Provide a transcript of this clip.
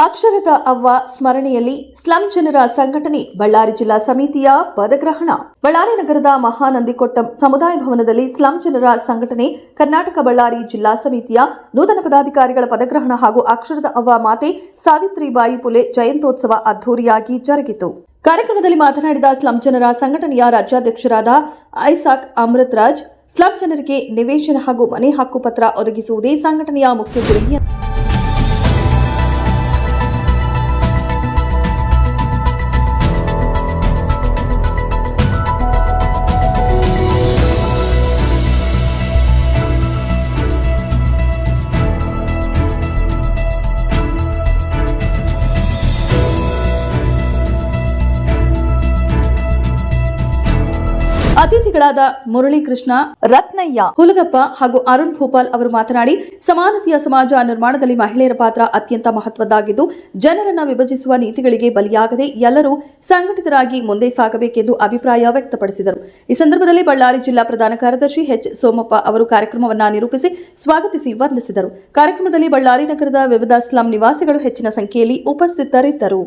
ಅಕ್ಷರದ ಅವ್ವ ಸ್ಮರಣೆಯಲ್ಲಿ ಸ್ಲಂ ಜನರ ಸಂಘಟನೆ ಬಳ್ಳಾರಿ ಜಿಲ್ಲಾ ಸಮಿತಿಯ ಪದಗ್ರಹಣ. ಬಳ್ಳಾರಿ ನಗರದ ಮಹಾನಂದಿಕೊಟ್ಟಂ ಸಮುದಾಯ ಭವನದಲ್ಲಿ ಸ್ಲಂ ಜನರ ಸಂಘಟನೆ ಕರ್ನಾಟಕ ಬಳ್ಳಾರಿ ಜಿಲ್ಲಾ ಸಮಿತಿಯ ನೂತನ ಪದಾಧಿಕಾರಿಗಳ ಪದಗ್ರಹಣ ಹಾಗೂ ಅಕ್ಷರದ ಅವ್ವ ಮಾತೆ ಸಾವಿತ್ರಿಬಾಯಿ ಪುಲೆ ಜಯಂತ್ಯೋತ್ಸವ ಅದ್ದೂರಿಯಾಗಿ ಜರುಗಿತು. ಕಾರ್ಯಕ್ರಮದಲ್ಲಿ ಮಾತನಾಡಿದ ಸ್ಲಂ ಜನರ ಸಂಘಟನೆಯ ರಾಜ್ಯಾಧ್ಯಕ್ಷರಾದ ಐಸಾಕ್ ಅಮೃತರಾಜ್, ಸ್ಲಂ ಜನರಿಗೆ ನಿವೇಶನ ಹಾಗೂ ಮನೆ ಹಕ್ಕು ಪತ್ರ ಒದಗಿಸುವುದೇ ಸಂಘಟನೆಯ ಮುಖ್ಯ ಗುರಿ. ಅತಿಥಿಗಳಾದ ಮುರಳೀಕೃಷ್ಣ, ರತ್ನಯ್ಯ, ಹುಲಗಪ್ಪ ಹಾಗೂ ಅರುಣ್ ಭೂಪಾಲ್ ಅವರು ಮಾತನಾಡಿ, ಸಮಾನತೆಯ ಸಮಾಜ ನಿರ್ಮಾಣದಲ್ಲಿ ಮಹಿಳೆಯರ ಪಾತ್ರ ಅತ್ಯಂತ ಮಹತ್ವದ್ದಾಗಿದ್ದು, ಜನರನ್ನ ವಿಭಜಿಸುವ ನೀತಿಗಳಿಗೆ ಬಲಿಯಾಗದೆ ಎಲ್ಲರೂ ಸಂಘಟಿತರಾಗಿ ಮುಂದೆ ಸಾಗಬೇಕೆಂದು ಅಭಿಪ್ರಾಯ ವ್ಯಕ್ತಪಡಿಸಿದರು. ಈ ಸಂದರ್ಭದಲ್ಲಿ ಬಳ್ಳಾರಿ ಜಿಲ್ಲಾ ಪ್ರಧಾನ ಕಾರ್ಯದರ್ಶಿ ಎಚ್ ಸೋಮಪ್ಪ ಅವರು ಕಾರ್ಯಕ್ರಮವನ್ನು ನಿರೂಪಿಸಿ ಸ್ವಾಗತಿಸಿ ವಂದಿಸಿದರು. ಕಾರ್ಯಕ್ರಮದಲ್ಲಿ ಬಳ್ಳಾರಿ ನಗರದ ವಿವಿಧ ಸ್ಲಂ ನಿವಾಸಿಗಳು ಹೆಚ್ಚಿನ ಸಂಖ್ಯೆಯಲ್ಲಿ ಉಪಸ್ಥಿತರಿದ್ದರು.